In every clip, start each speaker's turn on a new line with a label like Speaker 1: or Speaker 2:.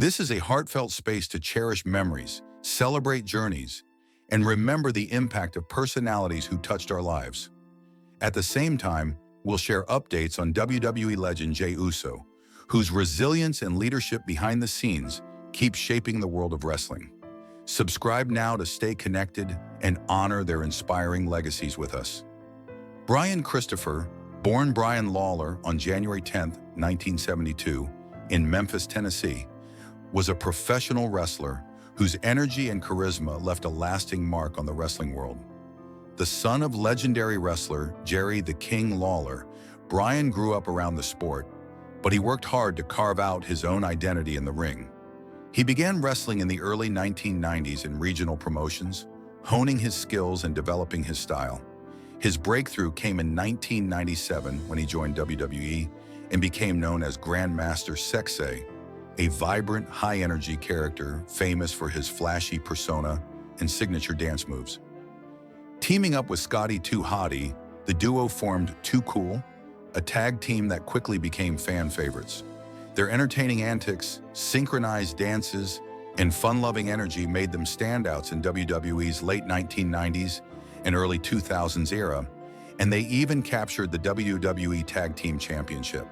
Speaker 1: This is a heartfelt space to cherish memories, celebrate journeys, and remember the impact of personalities who touched our lives. At the same time, we'll share updates on WWE legend Jey Uso, whose resilience and leadership behind the scenes keep shaping the world of wrestling. Subscribe now to stay connected and honor their inspiring legacies with us. Brian Christopher, born Brian Lawler on January 10, 1972, in Memphis, Tennessee, was a professional wrestler whose energy and charisma left a lasting mark on the wrestling world. The son of legendary wrestler Jerry the King Lawler, Brian grew up around the sport, but he worked hard to carve out his own identity in the ring. He began wrestling in the early 1990s in regional promotions, honing his skills and developing his style. His breakthrough came in 1997 when he joined WWE and became known as Grandmaster Sexay, a vibrant, high-energy character famous for his flashy persona and signature dance moves. Teaming up with Scotty 2 Hotty, the duo formed Too Cool, a tag team that quickly became fan favorites. Their entertaining antics, synchronized dances, and fun-loving energy made them standouts in WWE's late 1990s and early 2000s era, and they even captured the WWE Tag Team Championship.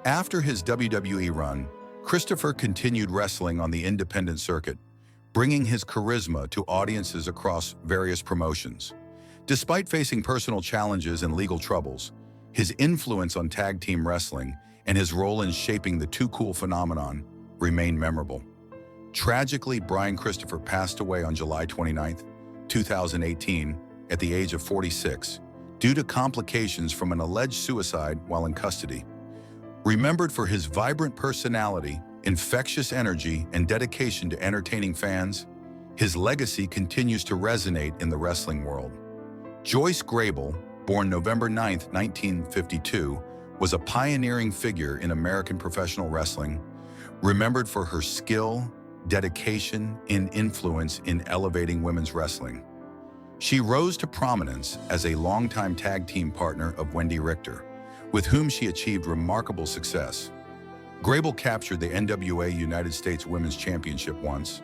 Speaker 1: After his WWE run, Christopher continued wrestling on the independent circuit, bringing his charisma to audiences across various promotions. Despite facing personal challenges and legal troubles, his influence on tag team wrestling and his role in shaping the Too Cool phenomenon remain memorable. Tragically, Brian Christopher passed away on July 29, 2018, at the age of 46, due to complications from an alleged suicide while in custody. Remembered for his vibrant personality, infectious energy, and dedication to entertaining fans, his legacy continues to resonate in the wrestling world. Joyce Grable, born November 9, 1952, was a pioneering figure in American professional wrestling, remembered for her skill, dedication, and influence in elevating women's wrestling. She rose to prominence as a longtime tag team partner of Wendy Richter, with whom she achieved remarkable success. Grable captured the NWA United States Women's Championship once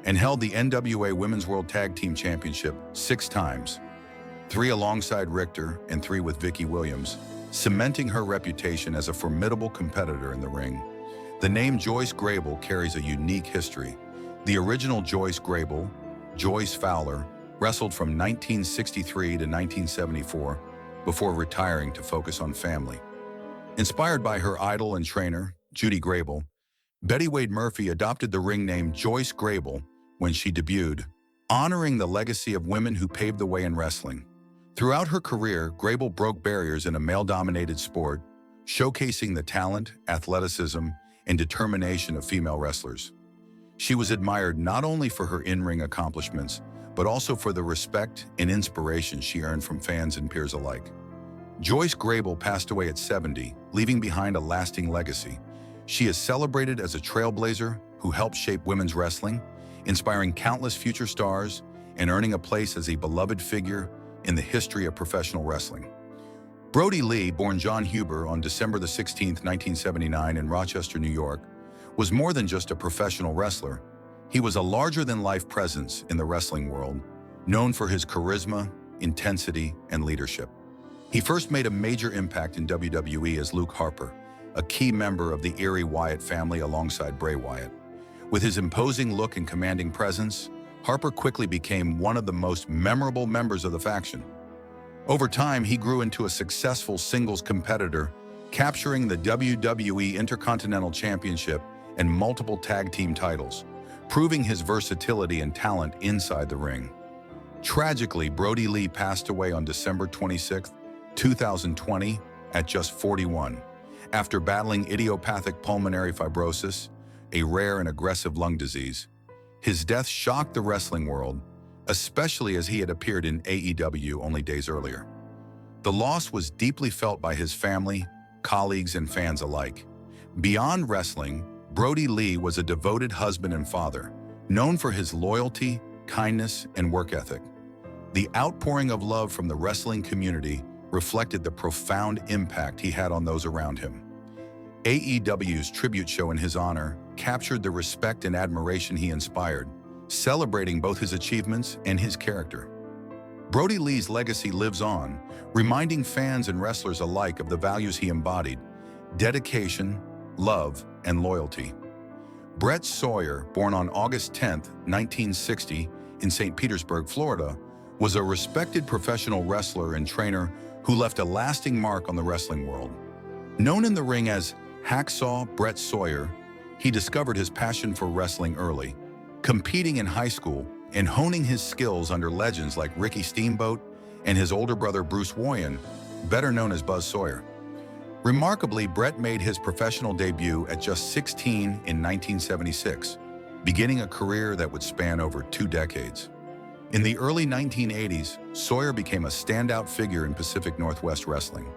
Speaker 1: and held the NWA Women's World Tag Team Championship 6 times, 3 alongside Richter and 3 with Vicky Williams, cementing her reputation as a formidable competitor in the ring. The name Joyce Grable carries a unique history. The original Joyce Grable, Joyce Fowler, wrestled from 1963 to 1974 before retiring to focus on family. Inspired by her idol and trainer, Judy Grable, Betty Wade Murphy adopted the ring name Joyce Grable when she debuted, honoring the legacy of women who paved the way in wrestling. Throughout her career, Grable broke barriers in a male-dominated sport, showcasing the talent, athleticism, and determination of female wrestlers. She was admired not only for her in-ring accomplishments, but also for the respect and inspiration she earned from fans and peers alike. Joyce Grable passed away at 70, leaving behind a lasting legacy. She is celebrated as a trailblazer who helped shape women's wrestling, inspiring countless future stars and earning a place as a beloved figure in the history of professional wrestling. Brodie Lee, born John Huber on December 16, 1979 in Rochester, New York, was more than just a professional wrestler. He was a larger-than-life presence in the wrestling world, known for his charisma, intensity, and leadership. He first made a major impact in WWE as Luke Harper, a key member of the Erie Wyatt family alongside Bray Wyatt. With his imposing look and commanding presence, Harper quickly became one of the most memorable members of the faction. Over time, he grew into a successful singles competitor, capturing the WWE Intercontinental Championship and multiple tag team titles, proving his versatility and talent inside the ring. Tragically, Brodie Lee passed away on December 26, 2020, at just 41, after battling idiopathic pulmonary fibrosis, a rare and aggressive lung disease. His death shocked the wrestling world, especially as he had appeared in AEW only days earlier. The loss was deeply felt by his family, colleagues, and fans alike. Beyond wrestling, Brodie Lee was a devoted husband and father, known for his loyalty, kindness, and work ethic. The outpouring of love from the wrestling community reflected the profound impact he had on those around him. AEW's tribute show in his honor, captured the respect and admiration he inspired, celebrating both his achievements and his character. Brodie Lee's legacy lives on, reminding fans and wrestlers alike of the values he embodied: dedication, love, and loyalty. Brett Sawyer, born on August 10, 1960, in St. Petersburg, Florida, was a respected professional wrestler and trainer who left a lasting mark on the wrestling world. Known in the ring as Hacksaw Brett Sawyer, he discovered his passion for wrestling early, competing in high school and honing his skills under legends like Ricky Steamboat and his older brother Bruce Warren, better known as Buzz Sawyer. Remarkably, Brett made his professional debut at just 16 in 1976, beginning a career that would span over 2 decades. In the early 1980s, Sawyer became a standout figure in Pacific Northwest wrestling,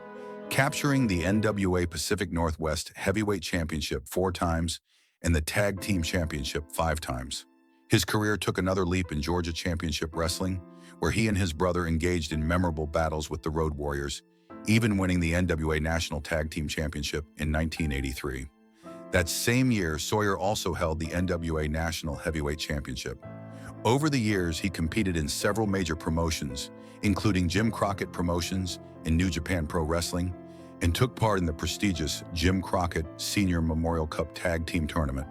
Speaker 1: capturing the NWA Pacific Northwest Heavyweight Championship 4 times and the Tag Team Championship 5 times. His career took another leap in Georgia Championship Wrestling, where he and his brother engaged in memorable battles with the Road Warriors, even winning the NWA National Tag Team Championship in 1983. That same year, Sawyer also held the NWA National Heavyweight Championship. Over the years, he competed in several major promotions, including Jim Crockett Promotions and New Japan Pro Wrestling, and took part in the prestigious Jim Crockett Senior Memorial Cup Tag Team Tournament.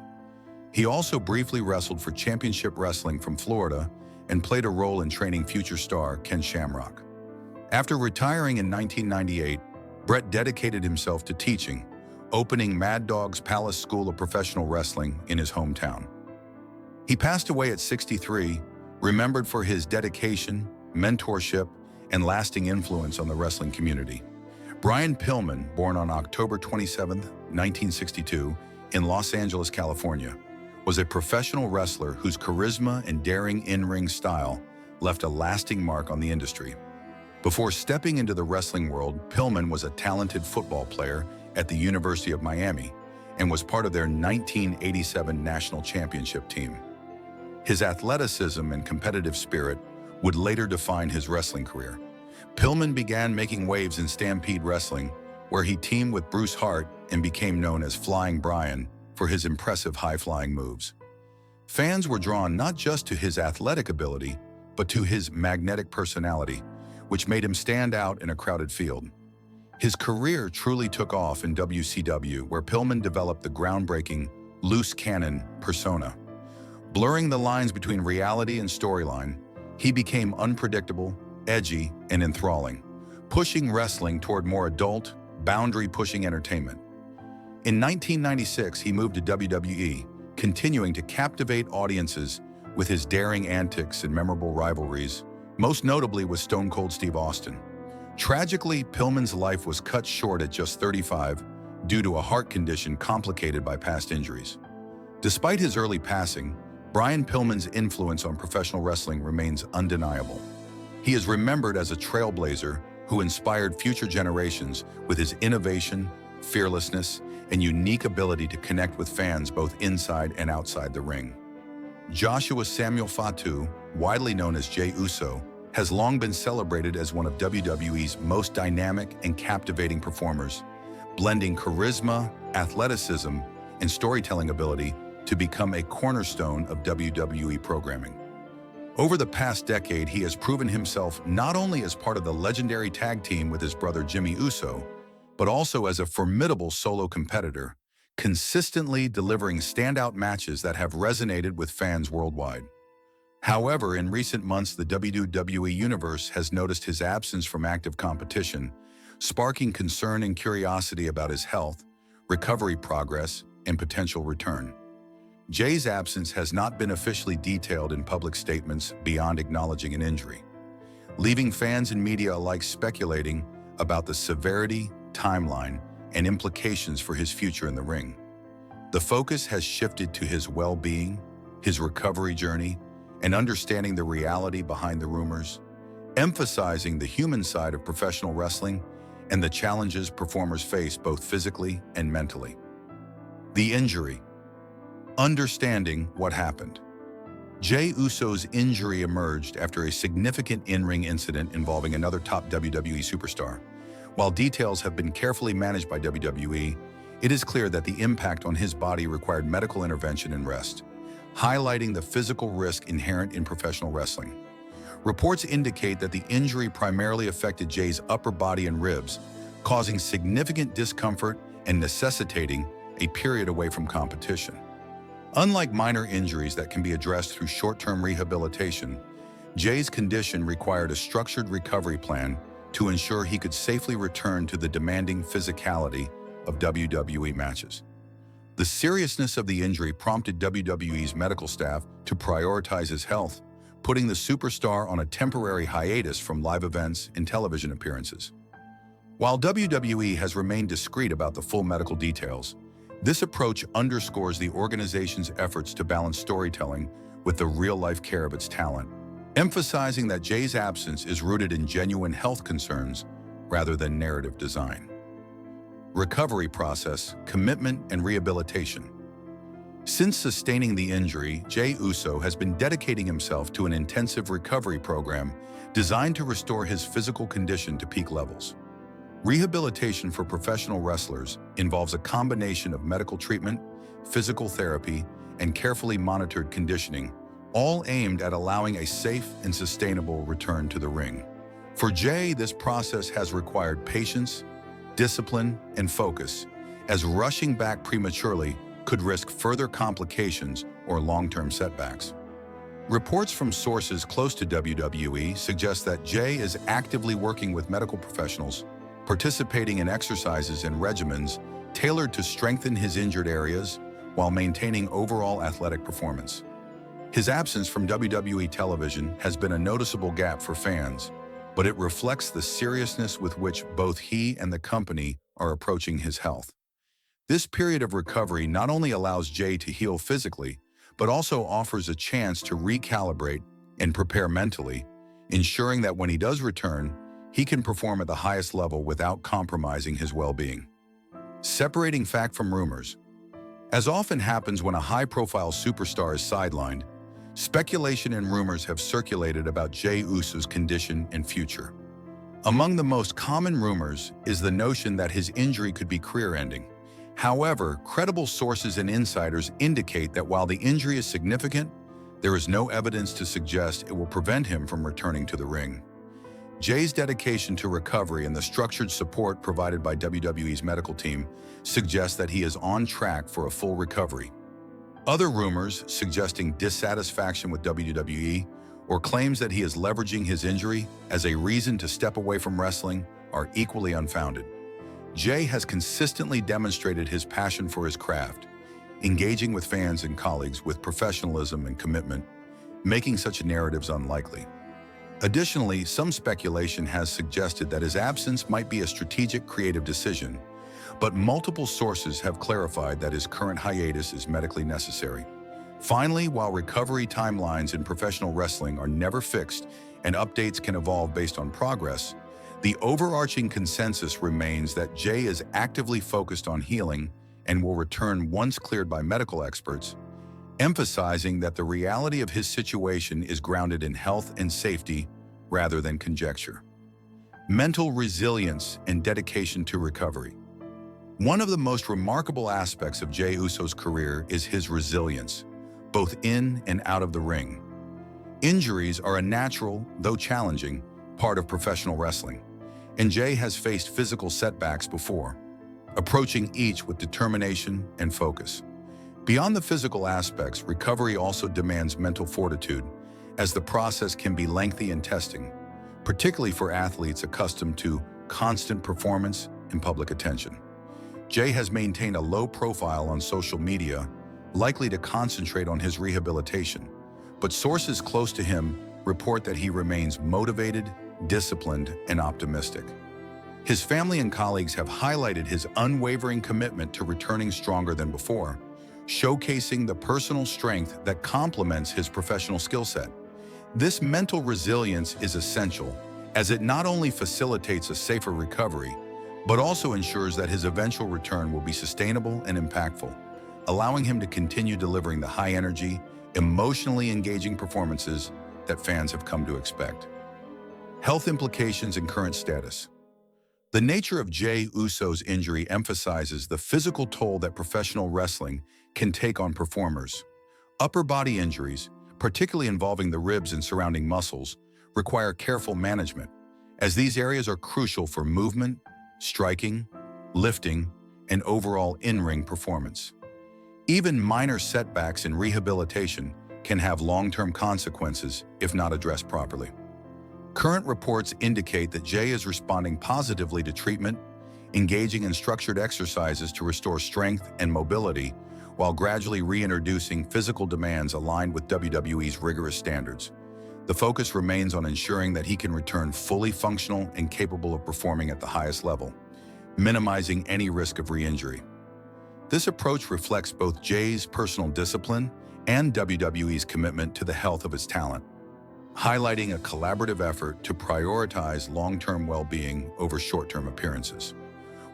Speaker 1: He also briefly wrestled for Championship Wrestling from Florida and played a role in training future star Ken Shamrock. After retiring in 1998, Brett dedicated himself to teaching, opening Mad Dog's Palace School of Professional Wrestling in his hometown. He passed away at 63, remembered for his dedication, mentorship, and lasting influence on the wrestling community. Brian Pillman, born on October 27, 1962, in Los Angeles, California, was a professional wrestler whose charisma and daring in-ring style left a lasting mark on the industry. Before stepping into the wrestling world, Pilman was a talented football player at the University of Miami and was part of their 1987 national championship team. His athleticism and competitive spirit would later define his wrestling career. Pilman began making waves in Stampede Wrestling, where he teamed with Bruce Hart and became known as Flying Brian for his impressive high-flying moves. Fans were drawn not just to his athletic ability, but to his magnetic personality, which made him stand out in a crowded field. His career truly took off in WCW, where Pilman developed the groundbreaking loose cannon persona. Blurring the lines between reality and storyline, he became unpredictable, edgy, and enthralling, pushing wrestling toward more adult, boundary-pushing entertainment. In 1996, he moved to WWE, continuing to captivate audiences with his daring antics and memorable rivalries, most notably with Stone Cold Steve Austin. Tragically, Pillman's life was cut short at just 35 due to a heart condition complicated by past injuries. Despite his early passing, Brian Pillman's influence on professional wrestling remains undeniable. He is remembered as a trailblazer who inspired future generations with his innovation, fearlessness, and unique ability to connect with fans both inside and outside the ring. Joshua Samuel Fatu, widely known as Jey Uso, has long been celebrated as one of WWE's most dynamic and captivating performers, blending charisma, athleticism, and storytelling ability to become a cornerstone of WWE programming. Over the past decade, he has proven himself not only as part of the legendary tag team with his brother Jimmy Uso, but also as a formidable solo competitor, consistently delivering standout matches that have resonated with fans worldwide. However, in recent months, the WWE Universe has noticed his absence from active competition, sparking concern and curiosity about his health, recovery progress, and potential return. Jey's absence has not been officially detailed in public statements beyond acknowledging an injury, leaving fans and media alike speculating about the severity, timeline, and implications for his future in the ring. The focus has shifted to his well-being, his recovery journey, and understanding the reality behind the rumors, emphasizing the human side of professional wrestling and the challenges performers face both physically and mentally. The injury. Understanding what happened. Jey Uso's injury emerged after a significant in-ring incident involving another top WWE superstar. While details have been carefully managed by WWE, it is clear that the impact on his body required medical intervention and rest, highlighting the physical risk inherent in professional wrestling. Reports indicate that the injury primarily affected Jay's upper body and ribs, causing significant discomfort and necessitating a period away from competition. Unlike minor injuries that can be addressed through short-term rehabilitation, Jay's condition required a structured recovery plan to ensure he could safely return to the demanding physicality of WWE matches. The seriousness of the injury prompted WWE's medical staff to prioritize his health, putting the superstar on a temporary hiatus from live events and television appearances. While WWE has remained discreet about the full medical details, this approach underscores the organization's efforts to balance storytelling with the real-life care of its talent, emphasizing that Jay's absence is rooted in genuine health concerns rather than narrative design. Recovery process, commitment, and rehabilitation. Since sustaining the injury, Jey Uso has been dedicating himself to an intensive recovery program designed to restore his physical condition to peak levels. Rehabilitation for professional wrestlers involves a combination of medical treatment, physical therapy, and carefully monitored conditioning, all aimed at allowing a safe and sustainable return to the ring. For Jay, this process has required patience, discipline, and focus, as rushing back prematurely could risk further complications or long-term setbacks. Reports from sources close to WWE suggest that Jay is actively working with medical professionals, participating in exercises and regimens tailored to strengthen his injured areas while maintaining overall athletic performance. His absence from WWE television has been a noticeable gap for fans, but it reflects the seriousness with which both he and the company are approaching his health. This period of recovery not only allows Jay to heal physically, but also offers a chance to recalibrate and prepare mentally, ensuring that when he does return, he can perform at the highest level without compromising his well-being. Separating fact from rumors. As often happens when a high-profile superstar is sidelined, speculation and rumors have circulated about Jey Uso's condition and future. Among the most common rumors is the notion that his injury could be career-ending. However, credible sources and insiders indicate that while the injury is significant, there is no evidence to suggest it will prevent him from returning to the ring. Jay's dedication to recovery and the structured support provided by WWE's medical team suggests that he is on track for a full recovery. Other rumors suggesting dissatisfaction with WWE or claims that he is leveraging his injury as a reason to step away from wrestling are equally unfounded. Jay has consistently demonstrated his passion for his craft, engaging with fans and colleagues with professionalism and commitment, making such narratives unlikely. Additionally, some speculation has suggested that his absence might be a strategic creative decision, but multiple sources have clarified that his current hiatus is medically necessary. Finally, while recovery timelines in professional wrestling are never fixed and updates can evolve based on progress, the overarching consensus remains that Jay is actively focused on healing and will return once cleared by medical experts, emphasizing that the reality of his situation is grounded in health and safety rather than conjecture. Mental resilience and dedication to recovery. One of the most remarkable aspects of Jey Uso's career is his resilience, both in and out of the ring. Injuries are a natural, though challenging, part of professional wrestling, and Jay has faced physical setbacks before, approaching each with determination and focus. Beyond the physical aspects, recovery also demands mental fortitude, as the process can be lengthy and testing, particularly for athletes accustomed to constant performance and public attention. Jay has maintained a low profile on social media, likely to concentrate on his rehabilitation, but sources close to him report that he remains motivated, disciplined, and optimistic. His family and colleagues have highlighted his unwavering commitment to returning stronger than before, showcasing the personal strength that complements his professional skill set. This mental resilience is essential, as it not only facilitates a safer recovery, but also ensures that his eventual return will be sustainable and impactful, allowing him to continue delivering the high-energy, emotionally engaging performances that fans have come to expect. Health implications and current status. The nature of Jey Uso's injury emphasizes the physical toll that professional wrestling can take on performers. Upper body injuries, particularly involving the ribs and surrounding muscles, require careful management, as these areas are crucial for movement, striking, lifting, and overall in-ring performance. Even minor setbacks in rehabilitation can have long-term consequences if not addressed properly. Current reports indicate that Jey is responding positively to treatment, engaging in structured exercises to restore strength and mobility, while gradually reintroducing physical demands aligned with WWE's rigorous standards. The focus remains on ensuring that he can return fully functional and capable of performing at the highest level, minimizing any risk of re-injury. This approach reflects both Jey's personal discipline and WWE's commitment to the health of his talent, highlighting a collaborative effort to prioritize long-term well-being over short-term appearances.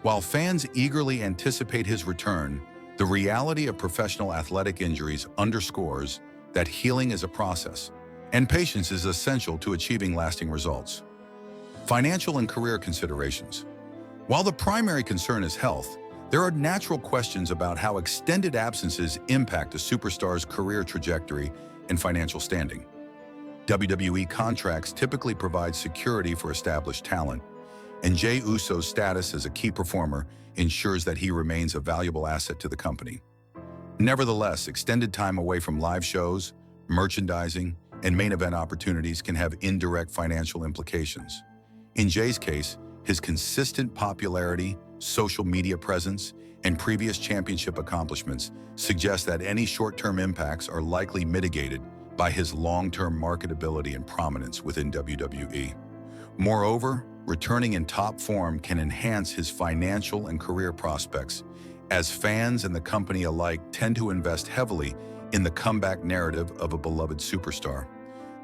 Speaker 1: While fans eagerly anticipate his return, the reality of professional athletic injuries underscores that healing is a process, and patience is essential to achieving lasting results. Financial and career considerations. While the primary concern is health, there are natural questions about how extended absences impact a superstar's career trajectory and financial standing. WWE contracts typically provide security for established talent, and Jey Uso's status as a key performer ensures that he remains a valuable asset to the company. Nevertheless, extended time away from live shows, merchandising, and main event opportunities can have indirect financial implications. In Jey's case, his consistent popularity, social media presence, and previous championship accomplishments suggest that any short-term impacts are likely mitigated by his long-term marketability and prominence within WWE. Moreover, returning in top form can enhance his financial and career prospects, as fans and the company alike tend to invest heavily in the comeback narrative of a beloved superstar.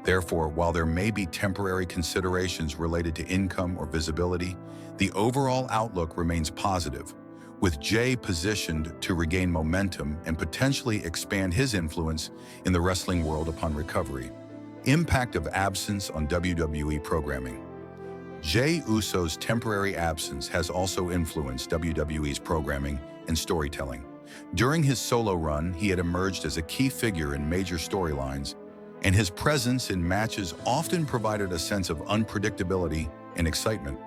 Speaker 1: Therefore, while there may be temporary considerations related to income or visibility, the overall outlook remains positive, with Jey positioned to regain momentum and potentially expand his influence in the wrestling world upon recovery. Impact of absence on WWE programming. Jey Uso's temporary absence has also influenced WWE's programming and storytelling. During his solo run, he had emerged as a key figure in major storylines, and his presence in matches often provided a sense of unpredictability and excitement.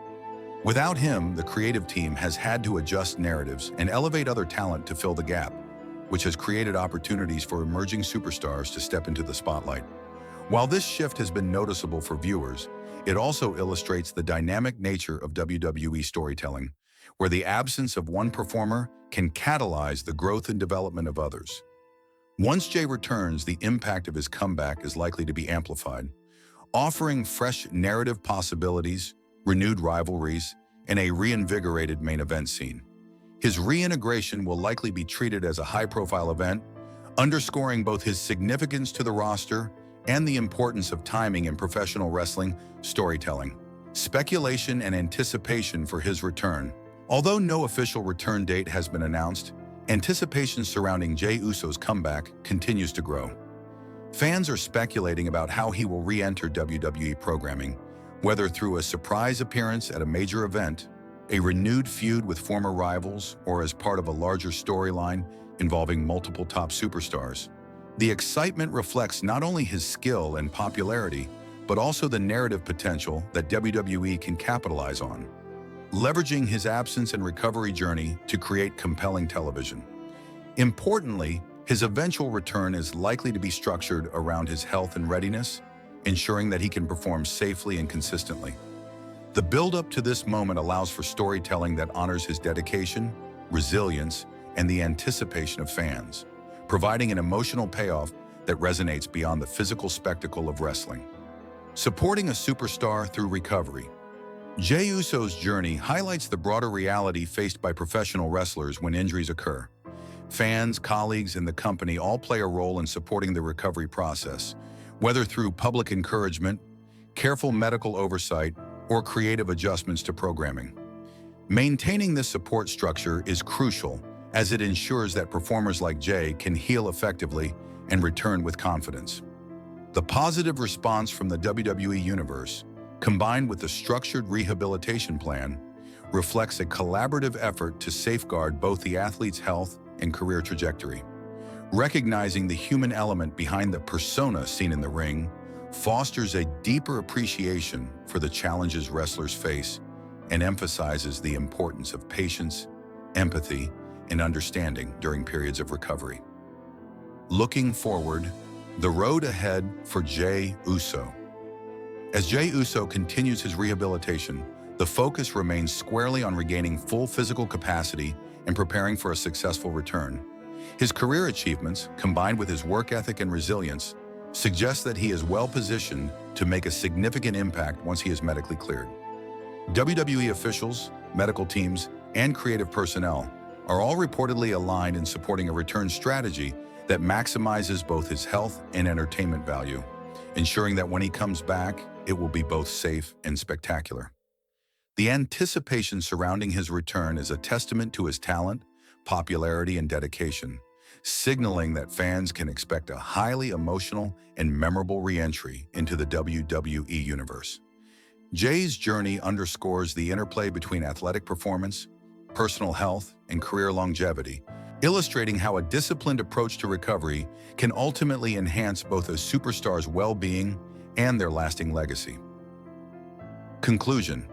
Speaker 1: Without him, the creative team has had to adjust narratives and elevate other talent to fill the gap, which has created opportunities for emerging superstars to step into the spotlight. While this shift has been noticeable for viewers, it also illustrates the dynamic nature of WWE storytelling, where the absence of one performer can catalyze the growth and development of others. Once Jey returns, the impact of his comeback is likely to be amplified, offering fresh narrative possibilities, renewed rivalries, and a reinvigorated main event scene. His reintegration will likely be treated as a high-profile event, underscoring both his significance to the roster and the importance of timing in professional wrestling storytelling. Speculation and anticipation for his return. Although no official return date has been announced, anticipation surrounding Jey Uso's comeback continues to grow. Fans are speculating about how he will re-enter WWE programming, whether through a surprise appearance at a major event, a renewed feud with former rivals, or as part of a larger storyline involving multiple top superstars. The excitement reflects not only his skill and popularity, but also the narrative potential that WWE can capitalize on, leveraging his absence and recovery journey to create compelling television. Importantly, his eventual return is likely to be structured around his health and readiness, ensuring that he can perform safely and consistently. The build-up to this moment allows for storytelling that honors his dedication, resilience, and the anticipation of fans, providing an emotional payoff that resonates beyond the physical spectacle of wrestling. Supporting a superstar through recovery. Jey Uso's journey highlights the broader reality faced by professional wrestlers when injuries occur. Fans, colleagues, and the company all play a role in supporting the recovery process, whether through public encouragement, careful medical oversight, or creative adjustments to programming. Maintaining this support structure is crucial, as it ensures that performers like Jey can heal effectively and return with confidence. The positive response from the WWE Universe, combined with the structured rehabilitation plan, reflects a collaborative effort to safeguard both the athlete's health and career trajectory. Recognizing the human element behind the persona seen in the ring fosters a deeper appreciation for the challenges wrestlers face and emphasizes the importance of patience, empathy, and understanding during periods of recovery. Looking forward, the road ahead for Jey Uso. As Jey Uso continues his rehabilitation, the focus remains squarely on regaining full physical capacity and preparing for a successful return. His career achievements, combined with his work ethic and resilience, suggest that he is well-positioned to make a significant impact once he is medically cleared. WWE officials, medical teams, and creative personnel are all reportedly aligned in supporting a return strategy that maximizes both his health and entertainment value, ensuring that when he comes back, it will be both safe and spectacular. The anticipation surrounding his return is a testament to his talent, popularity, and dedication, signaling that fans can expect a highly emotional and memorable re-entry into the WWE universe. Jey's journey underscores the interplay between athletic performance, personal health, and career longevity, illustrating how a disciplined approach to recovery can ultimately enhance both a superstar's well-being and their lasting legacy. Conclusion: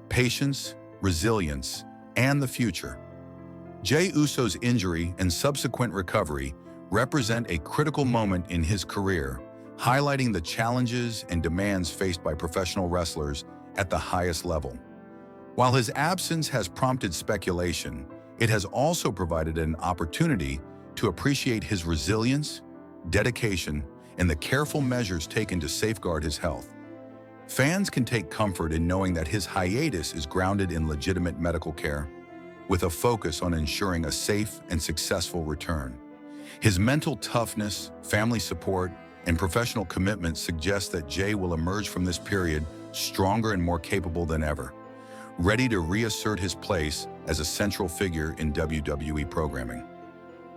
Speaker 1: patience, resilience, and the future. Jey Uso's injury and subsequent recovery represent a critical moment in his career, highlighting the challenges and demands faced by professional wrestlers at the highest level. While his absence has prompted speculation, it has also provided an opportunity to appreciate his resilience, dedication, and the careful measures taken to safeguard his health. Fans can take comfort in knowing that his hiatus is grounded in legitimate medical care, with a focus on ensuring a safe and successful return. His mental toughness, family support, and professional commitment suggest that Jey will emerge from this period stronger and more capable than ever, ready to reassert his place as a central figure in WWE programming.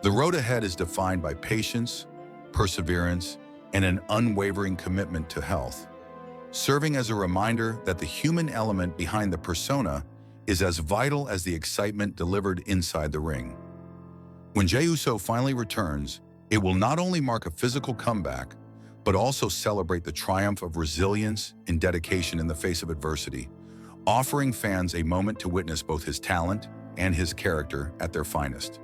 Speaker 1: The road ahead is defined by patience, perseverance, and an unwavering commitment to health, serving as a reminder that the human element behind the persona is as vital as the excitement delivered inside the ring. When Jey Uso finally returns, it will not only mark a physical comeback, but also celebrate the triumph of resilience and dedication in the face of adversity, offering fans a moment to witness both his talent and his character at their finest.